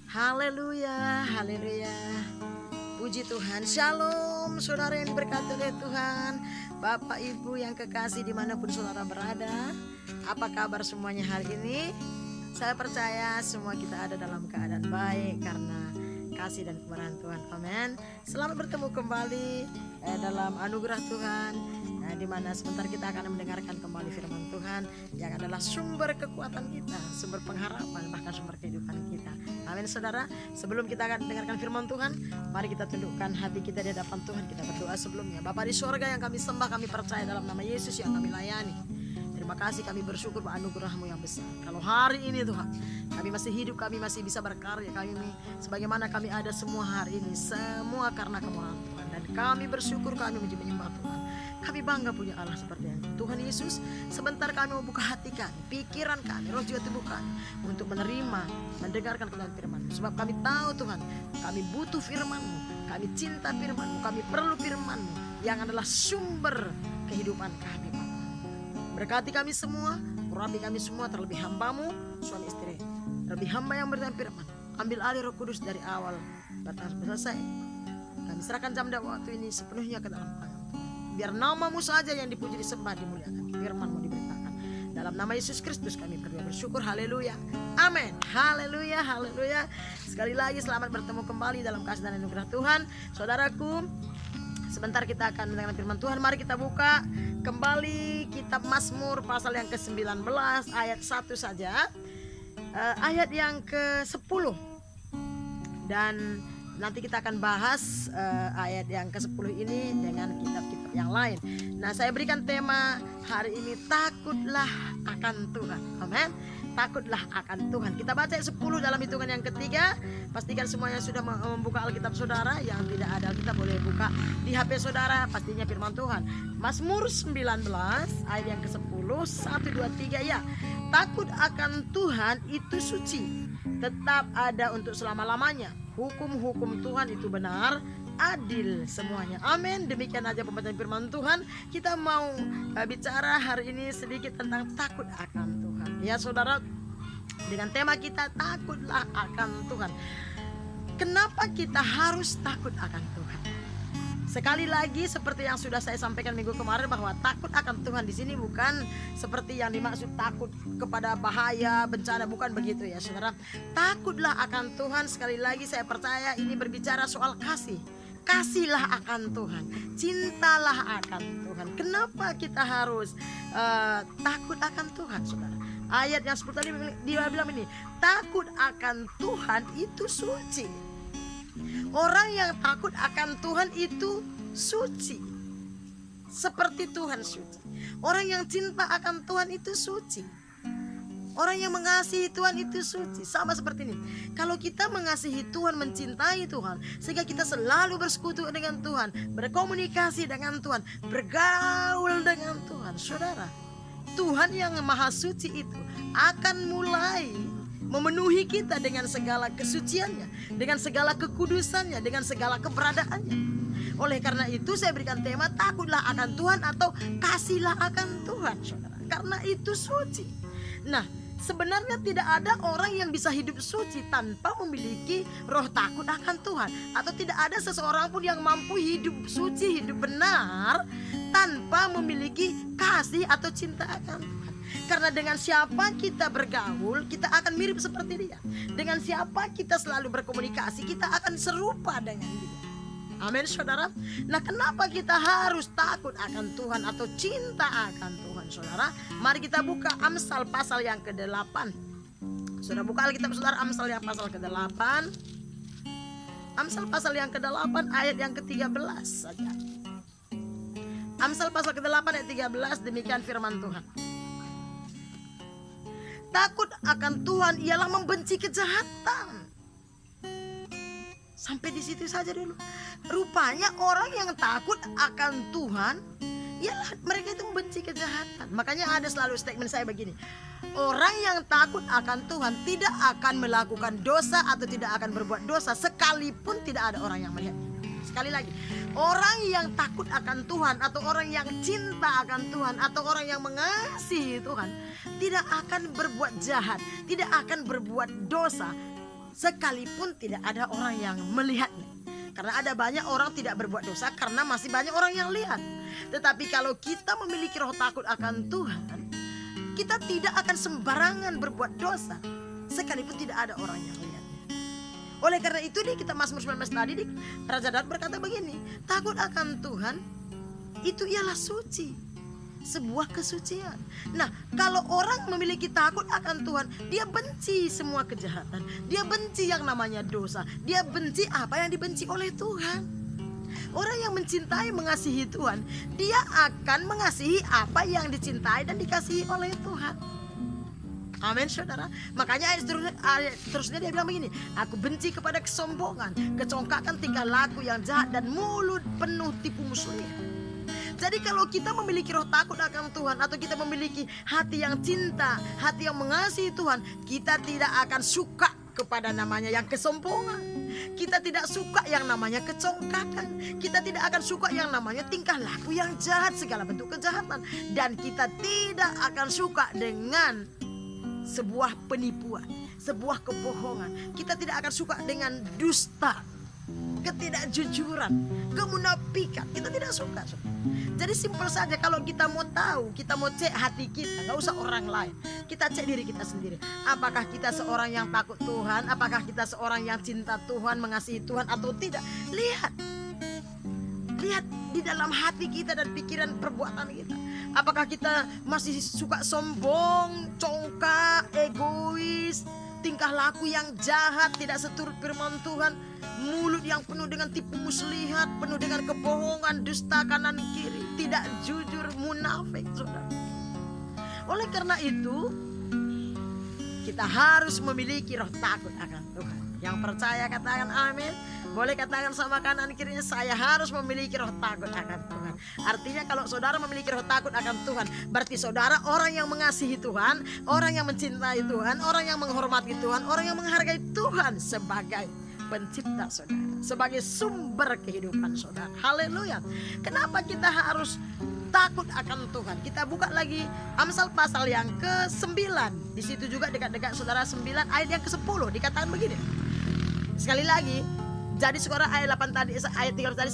Haleluya, haleluya. Puji Tuhan. Shalom saudara yang diberkati oleh Tuhan. Bapak Ibu yang kekasih dimanapun saudara berada, apa kabar semuanya hari ini? Saya percaya semua kita ada dalam keadaan baik karena kasih dan kemurahan Tuhan. Amin. Selamat bertemu kembali dalam anugerah Tuhan, di mana sebentar kita akan mendengarkan kembali firman Tuhan yang adalah sumber kekuatan kita, sumber pengharapan, bahkan sumber kehidupan kita. Amin saudara. Sebelum kita akan mendengarkan firman Tuhan, mari kita tundukkan hati kita di hadapan Tuhan. Kita berdoa sebelumnya. Bapa di sorga yang kami sembah, kami percaya dalam nama Yesus yang kami layani. Terima kasih, kami bersyukur anugerah-Mu yang besar. Kalau hari ini Tuhan kami masih hidup, kami masih bisa berkarya, kami sebagaimana kami ada semua hari ini, semua karena kemurahan Tuhan. Dan kami bersyukur, kami menyembah Tuhan. Kami bangga punya Allah seperti ini. Tuhan Yesus, sebentar kami mau buka hati kami, pikiran kami, roh jiwa tubuh kami untuk menerima, mendengarkan kebenaran firman-Mu. Sebab kami tahu Tuhan, kami butuh firman-Mu, kami cinta firman-Mu, kami perlu firman-Mu yang adalah sumber kehidupan kami. Berkati kami semua, urapi kami semua, terlebih hamba-Mu, suami istri, terlebih hamba yang berikan firman. Ambil alih Roh Kudus dari awal sampai selesai. Kami serahkan jam dan waktu ini sepenuhnya ke dalam tangan. Biar nama-Mu saja yang dipuji, disembah, dimuliakan, firman-Mu diberitakan. Dalam nama Yesus Kristus kami berdoa bersyukur. Haleluya, amin. Haleluya, haleluya. Sekali lagi selamat bertemu kembali dalam kasih dan anugerah Tuhan. Saudaraku, sebentar kita akan mendengarkan firman Tuhan. Mari kita buka kembali kitab Mazmur pasal yang ke-19 ayat 1 saja, ayat yang ke-10. Dan nanti kita akan bahas ayat yang ke-10 ini dengan kitab-kitab yang lain. Nah, saya berikan tema hari ini, takutlah akan Tuhan. Amin. Takutlah akan Tuhan. Kita baca ayat 10 dalam hitungan yang ketiga. Pastikan semuanya sudah membuka Alkitab saudara. Yang tidak ada Alkitab boleh buka di HP saudara. Pastinya firman Tuhan. Mazmur 19 ayat yang ke-10, 1, 2, 3 ya. Takut akan Tuhan itu suci, tetap ada untuk selama-lamanya. Hukum-hukum Tuhan itu benar, adil semuanya. Amin. Demikian aja pembacaan firman Tuhan. Kita mau bicara hari ini sedikit tentang takut akan Tuhan. Ya saudara, dengan tema kita takutlah akan Tuhan. Kenapa kita harus takut akan Tuhan? Sekali lagi seperti yang sudah saya sampaikan minggu kemarin, bahwa takut akan Tuhan di sini bukan seperti yang dimaksud takut kepada bahaya, bencana, bukan begitu ya saudara. Takutlah akan Tuhan, sekali lagi saya percaya ini berbicara soal kasih. Kasihlah akan Tuhan, cintalah akan Tuhan. Kenapa kita harus takut akan Tuhan saudara? Ayat yang 10 tadi dia bilang ini, takut akan Tuhan itu suci. Orang yang takut akan Tuhan itu suci, seperti Tuhan suci. Orang yang cinta akan Tuhan itu suci. Orang yang mengasihi Tuhan itu suci. Sama seperti ini, kalau kita mengasihi Tuhan, mencintai Tuhan, sehingga kita selalu bersekutu dengan Tuhan, berkomunikasi dengan Tuhan, bergaul dengan Tuhan, saudara, Tuhan yang maha suci itu akan mulai memenuhi kita dengan segala kesuciannya, dengan segala kekudusannya, dengan segala keberadaannya. Oleh karena itu saya berikan tema takutlah akan Tuhan atau kasihlah akan Tuhan saudara, karena itu suci. Nah, sebenarnya tidak ada orang yang bisa hidup suci tanpa memiliki roh takut akan Tuhan. Atau tidak ada seseorang pun yang mampu hidup suci, hidup benar tanpa memiliki kasih atau cinta akan Tuhan. Karena dengan siapa kita bergaul, kita akan mirip seperti dia. Dengan siapa kita selalu berkomunikasi, kita akan serupa dengan dia. Amin saudara. Nah, kenapa kita harus takut akan Tuhan atau cinta akan Tuhan saudara? Mari kita buka Amsal pasal yang ke-8. Sudah buka Alkitab saudara, Amsal yang pasal ke-8. Amsal pasal yang ke-8 ayat yang ke-13 saja. Amsal pasal ke-8 ayat 13, demikian firman Tuhan. Takut akan Tuhan ialah membenci kejahatan. Sampai di situ saja dulu. Rupanya orang yang takut akan Tuhan ialah mereka itu membenci kejahatan. Makanya ada selalu statement saya begini, orang yang takut akan Tuhan tidak akan melakukan dosa atau tidak akan berbuat dosa sekalipun tidak ada orang yang melihat. Sekali lagi, orang yang takut akan Tuhan atau orang yang cinta akan Tuhan atau orang yang mengasihi Tuhan tidak akan berbuat jahat, tidak akan berbuat dosa sekalipun tidak ada orang yang melihatnya. Karena ada banyak orang tidak berbuat dosa karena masih banyak orang yang lihat. Tetapi kalau kita memiliki roh takut akan Tuhan, kita tidak akan sembarangan berbuat dosa sekalipun tidak ada orang yang lihat. Oleh karena itu di kitab Mazmur 19 tadi Raja Daud berkata begini, takut akan Tuhan itu ialah suci, sebuah kesucian. Nah, kalau orang memiliki takut akan Tuhan, dia benci semua kejahatan, dia benci yang namanya dosa, dia benci apa yang dibenci oleh Tuhan. Orang yang mencintai, mengasihi Tuhan, dia akan mengasihi apa yang dicintai dan dikasihi oleh Tuhan. Amin, saudara. Makanya ayat terusnya dia bilang begini, aku benci kepada kesombongan, kecongkakan tingkah laku yang jahat, dan mulut penuh tipu muslihat. Jadi kalau kita memiliki roh takut akan Tuhan, atau kita memiliki hati yang cinta, hati yang mengasihi Tuhan, kita tidak akan suka kepada namanya yang kesombongan. Kita tidak suka yang namanya kecongkakan. Kita tidak akan suka yang namanya tingkah laku yang jahat, segala bentuk kejahatan. Dan kita tidak akan suka dengan sebuah penipuan, sebuah kebohongan. Kita tidak akan suka dengan dusta, ketidakjujuran, kemunafikan. Kita tidak suka. Jadi simpel saja, kalau kita mau tahu, kita mau cek hati kita, gak usah orang lain, kita cek diri kita sendiri. Apakah kita seorang yang takut Tuhan? Apakah kita seorang yang cinta Tuhan, mengasihi Tuhan atau tidak? Lihat di dalam hati kita dan pikiran perbuatan kita. Apakah kita masih suka sombong, congkak, egois, tingkah laku yang jahat, tidak seturut firman Tuhan, mulut yang penuh dengan tipu muslihat, penuh dengan kebohongan, dusta kanan kiri, tidak jujur, munafik, saudara. Oleh karena itu, kita harus memiliki roh takut akan Tuhan. Yang percaya katakan amin. Boleh katakan sama kanan kirinya, saya harus memiliki roh takut akan Tuhan. Artinya kalau saudara memiliki roh takut akan Tuhan, berarti saudara orang yang mengasihi Tuhan, orang yang mencintai Tuhan, orang yang menghormati Tuhan, orang yang menghargai Tuhan sebagai pencipta saudara, sebagai sumber kehidupan saudara. Haleluya. Kenapa kita harus takut akan Tuhan? Kita buka lagi Amsal pasal yang ke-9. Di situ juga dekat-dekat saudara 9 ayat yang ke-10 dikatakan begini. Sekali lagi, jadi sekarang ayat 8 tadi, ayat 3 tadi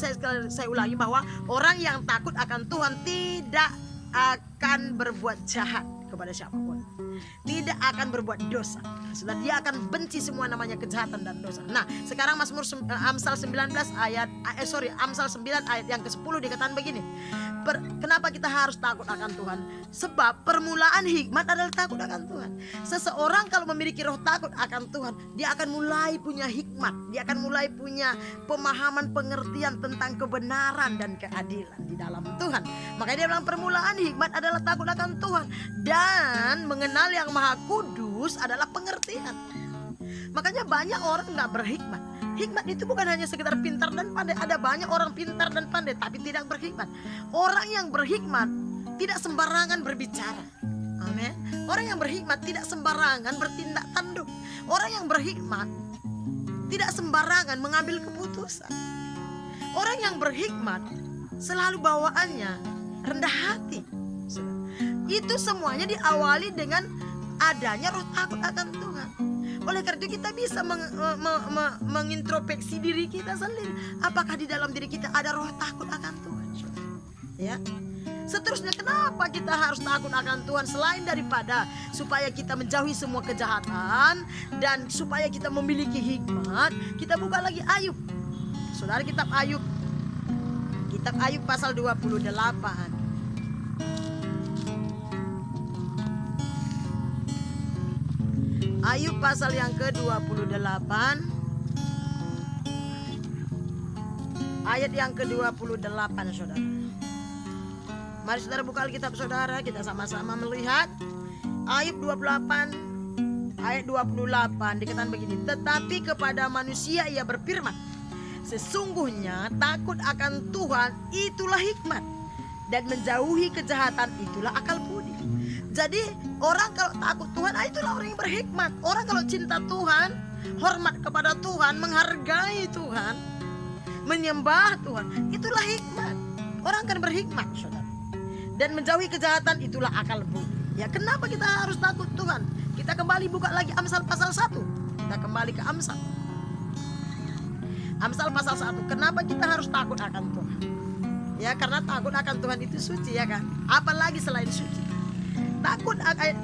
saya ulangi bahwa orang yang takut akan Tuhan tidak akan berbuat jahat kepada siapapun, tidak akan berbuat dosa. Sudah, dia akan benci semua namanya kejahatan dan dosa. Nah, sekarang Amsal 9 ayat yang ke-10 dikatakan begini. Kenapa kita harus takut akan Tuhan? Sebab permulaan hikmat adalah takut akan Tuhan. Seseorang kalau memiliki roh takut akan Tuhan, dia akan mulai punya hikmat, dia akan mulai punya pemahaman, pengertian tentang kebenaran dan keadilan di dalam Tuhan. Makanya dia bilang permulaan hikmat adalah takut akan Tuhan, dan mengenal yang maha kudus adalah pengertian. Makanya banyak orang gak berhikmat. Hikmat itu bukan hanya sekedar pintar dan pandai. Ada banyak orang pintar dan pandai tapi tidak berhikmat. Orang yang berhikmat tidak sembarangan berbicara. Amin. Orang yang berhikmat tidak sembarangan bertindak tanduk. Orang yang berhikmat tidak sembarangan mengambil keputusan. Orang yang berhikmat selalu bawaannya rendah hati. Itu semuanya diawali dengan adanya roh takut akan Tuhan. Oleh karena itu kita bisa mengintrospeksi diri kita sendiri. Apakah di dalam diri kita ada roh takut akan Tuhan? Ya. Seterusnya, kenapa kita harus takut akan Tuhan? Selain daripada supaya kita menjauhi semua kejahatan dan supaya kita memiliki hikmat, kita buka lagi Ayub. Saudara, kitab Ayub pasal 28. Ayub pasal yang ke-28 ayat yang ke-28, saudara. Mari saudara buka Alkitab saudara, kita sama-sama melihat Ayub 28 ayat 28 dikatakan begini. Tetapi kepada manusia ia berfirman, sesungguhnya takut akan Tuhan itulah hikmat, dan menjauhi kejahatan itulah akal budi. Jadi orang kalau takut Tuhan, itulah orang yang berhikmat. Orang kalau cinta Tuhan, hormat kepada Tuhan, menghargai Tuhan, menyembah Tuhan, itulah hikmat. Orang akan berhikmat, saudara. Dan menjauhi kejahatan itulah akal budi. Ya, kenapa kita harus takut Tuhan? Kita kembali buka lagi Amsal pasal 1. Kita kembali ke Amsal. Amsal pasal 1. Kenapa kita harus takut akan Tuhan? Ya, karena takut akan Tuhan itu suci, ya kan? Apalagi selain suci. Takut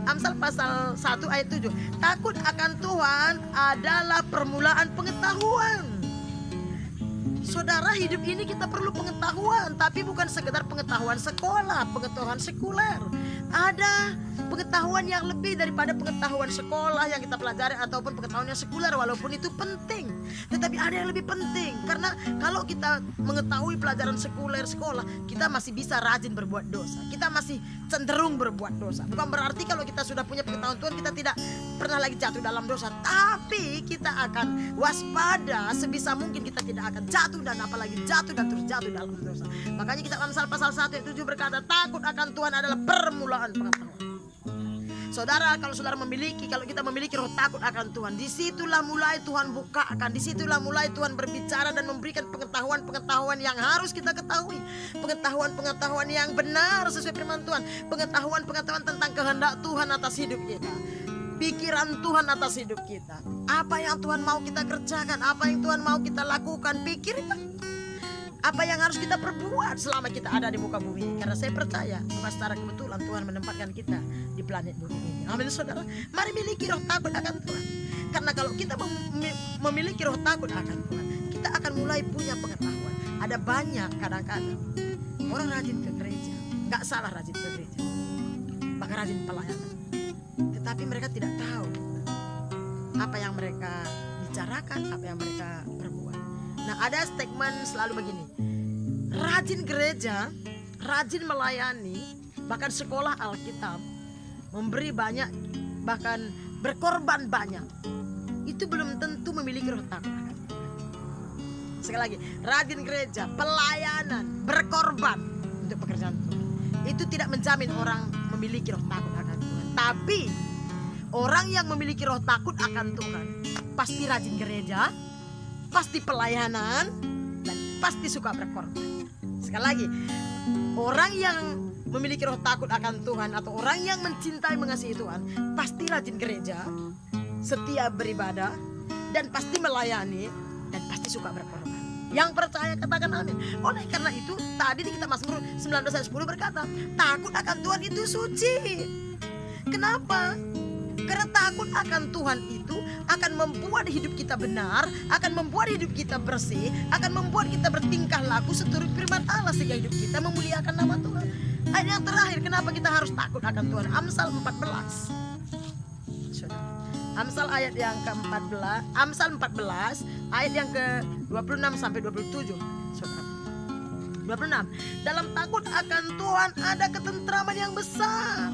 Amsal pasal 1 ayat 7. Takut akan Tuhan adalah permulaan pengetahuan. Saudara, hidup ini kita perlu pengetahuan, tapi bukan sekedar pengetahuan sekolah, pengetahuan sekuler. Ada pengetahuan yang lebih daripada pengetahuan sekolah yang kita pelajari ataupun pengetahuan yang sekuler, walaupun itu penting. Tetapi ada yang lebih penting, karena kalau kita mengetahui pelajaran sekuler sekolah, kita masih bisa rajin berbuat dosa. Kita masih cenderung berbuat dosa. Bukan berarti kalau kita sudah punya pengetahuan Tuhan kita tidak pernah lagi jatuh dalam dosa, tapi kita akan waspada sebisa mungkin kita tidak akan jatuh dan apalagi jatuh dan terus jatuh dalam dosa. Makanya kita Amsal pasal 1 ayat 7 berkata, takut akan Tuhan adalah permulaan pengetahuan. Saudara, kalau kita memiliki roh takut akan Tuhan, disitulah mulai Tuhan bukakan, disitulah mulai Tuhan berbicara dan memberikan pengetahuan-pengetahuan yang harus kita ketahui, pengetahuan-pengetahuan yang benar sesuai firman Tuhan, pengetahuan-pengetahuan tentang kehendak Tuhan atas hidup kita, pikiran Tuhan atas hidup kita, apa yang Tuhan mau kita kerjakan, apa yang Tuhan mau kita lakukan, pikirkan. Apa yang harus kita perbuat selama kita ada di muka bumi ini. Karena saya percaya bukan secara kebetulan Tuhan menempatkan kita di planet bumi ini. Amin saudara. Mari miliki roh takut akan Tuhan. Karena kalau kita memiliki roh takut akan Tuhan, kita akan mulai punya pengetahuan. Ada banyak kadang-kadang orang rajin ke gereja. Gak salah rajin ke gereja, bahkan rajin pelayanan, tetapi mereka tidak tahu apa yang mereka bicarakan, apa yang mereka perbuat. Nah, ada statement selalu begini, rajin gereja, rajin melayani, bahkan sekolah Alkitab, memberi banyak, bahkan berkorban banyak, itu belum tentu memiliki roh takut akan Tuhan. Sekali lagi, rajin gereja, pelayanan, berkorban untuk pekerjaan Tuhan, itu tidak menjamin orang memiliki roh takut akan Tuhan. Tapi orang yang memiliki roh takut akan Tuhan pasti rajin gereja, pasti pelayanan, dan pasti suka berkorban. Sekali lagi, orang yang memiliki roh takut akan Tuhan atau orang yang mencintai mengasihi Tuhan pasti rajin gereja, setia beribadah, dan pasti melayani, dan pasti suka berkorban. Yang percaya katakan amin. Oleh karena itu tadi di kitab Mazmur 19 ayat 10 berkata, takut akan Tuhan itu suci. Kenapa? Karena takut akan Tuhan itu akan membuat hidup kita benar, akan membuat hidup kita bersih, akan membuat kita bertingkah laku seturut firman Allah sehingga hidup kita memuliakan nama Tuhan. Ayat yang terakhir, kenapa kita harus takut akan Tuhan? Amsal 14. Amsal ayat yang ke-14, Amsal 14 ayat yang ke-26 sampai 27. 26. Dalam takut akan Tuhan ada ketentraman yang besar.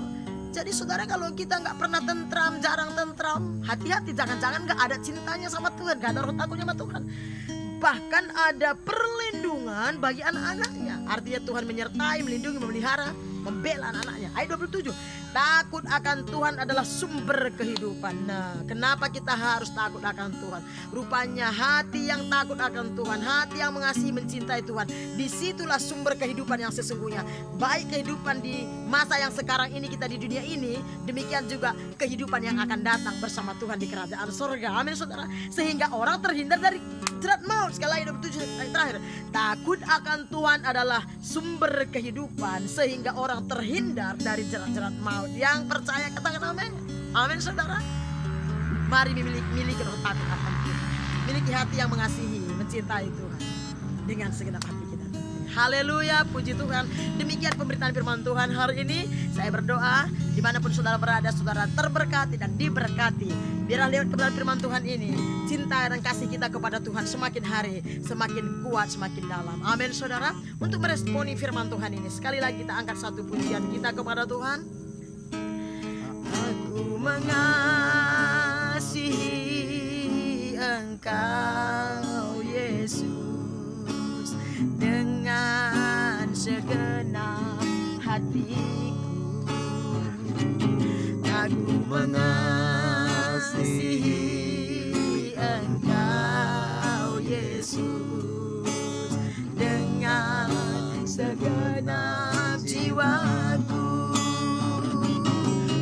Jadi saudara, kalau kita gak pernah tentram, jarang tentram, hati-hati, jangan-jangan gak ada cintanya sama Tuhan, gak ada roh takutnya sama Tuhan. Bahkan ada perlindungan bagi anak-anaknya. Artinya Tuhan menyertai, melindungi, memelihara, membela anak-anaknya. Ayat 27, takut akan Tuhan adalah sumber kehidupan. Nah, kenapa kita harus takut akan Tuhan? Rupanya hati yang takut akan Tuhan, hati yang mengasihi, mencintai Tuhan, disitulah sumber kehidupan yang sesungguhnya. Baik kehidupan di masa yang sekarang ini kita di dunia ini, demikian juga kehidupan yang akan datang bersama Tuhan di kerajaan surga. Amin saudara. Sehingga orang terhindar dari jerat maut. Sekali lagi 27 ayat terakhir, takut akan Tuhan adalah sumber kehidupan sehingga orang terhindar dari jerat-jerat maut. Yang percaya katakan amin. Amin saudara. Mari miliki roh takut akan Tuhan, miliki hati yang mengasihi, mencintai Tuhan dengan segenap hati kita. Haleluya, puji Tuhan. Demikian pemberitaan firman Tuhan hari ini. Saya berdoa dimanapun saudara berada, saudara terberkati dan diberkati. Biarlah lewat kebenaran firman Tuhan ini, cinta dan kasih kita kepada Tuhan semakin hari semakin kuat, semakin dalam. Amin saudara. Untuk meresponi firman Tuhan ini, sekali lagi kita angkat satu pujian kita kepada Tuhan. Aku mengasihi Engkau Yesus dengan segenap hatiku. Aku mengasihi Engkau Yesus dengan segenap jiwaku.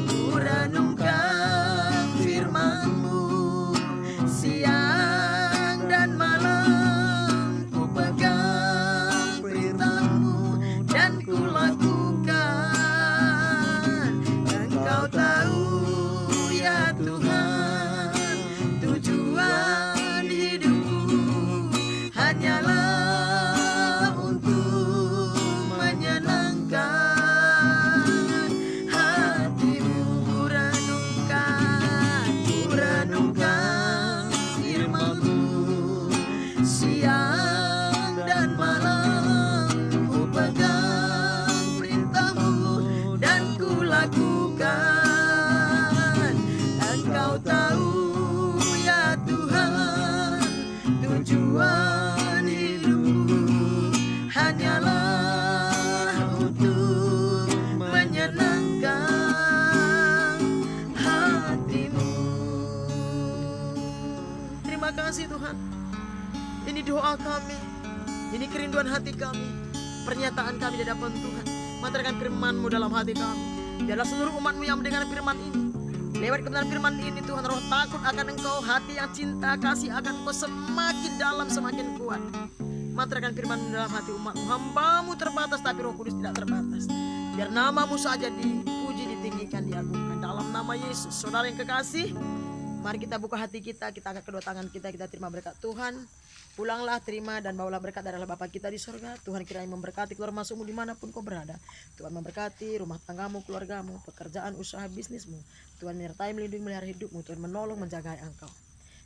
Ku renungkan firman-Mu kasih Tuhan. Ini doa kami, ini kerinduan hati kami, pernyataan kami di hadapan Tuhan. Mantarkan firman-Mu dalam hati kami. Biarlah seluruh umat-Mu yang mendengar firman ini, lewat kebenaran firman ini Tuhan, roh takut akan Engkau, hati yang cinta kasih akan Engkau semakin dalam, semakin kuat. Mantarkan firman dalam hati umat-Mu. Hamba-Mu terbatas, tapi Roh Kudus tidak terbatas. Biar nama-Mu saja dipuji, ditinggikan, diagungkan. Dalam nama Yesus, saudara yang kekasih, mari kita buka hati kita, kita angkat kedua tangan kita terima berkat Tuhan. Pulanglah, terima dan bawalah berkat dari Allah Bapa kita di sorga. Tuhan kiranya memberkati keluar masukmu dimanapun kau berada. Tuhan memberkati rumah tanggamu, keluargamu, pekerjaan, usaha, bisnismu. Tuhan menyertai, melindungi, melihara hidupmu. Tuhan menolong, menjaga engkau.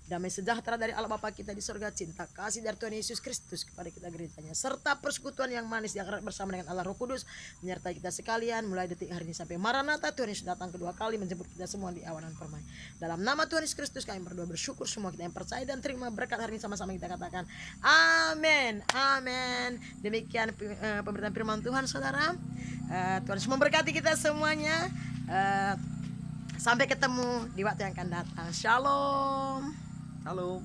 Damai sejahtera dari Allah Bapa kita di sorga, cinta kasih dari Tuhan Yesus Kristus kepada kita gerejanya, serta persekutuan yang manis yang erat bersama dengan Allah Roh Kudus menyertai kita sekalian mulai detik hari ini sampai Maranatha. Tuhan Yesus datang kedua kali menjemput kita semua di awan permai. Dalam nama Tuhan Yesus Kristus kami berdoa bersyukur, semua kita yang percaya dan terima berkat hari ini sama-sama kita katakan amin, amin. Demikian pemberitaan firman Tuhan saudara. Tuhan Yesus memberkati kita semuanya. Sampai ketemu di waktu yang akan datang. Shalom. Halo.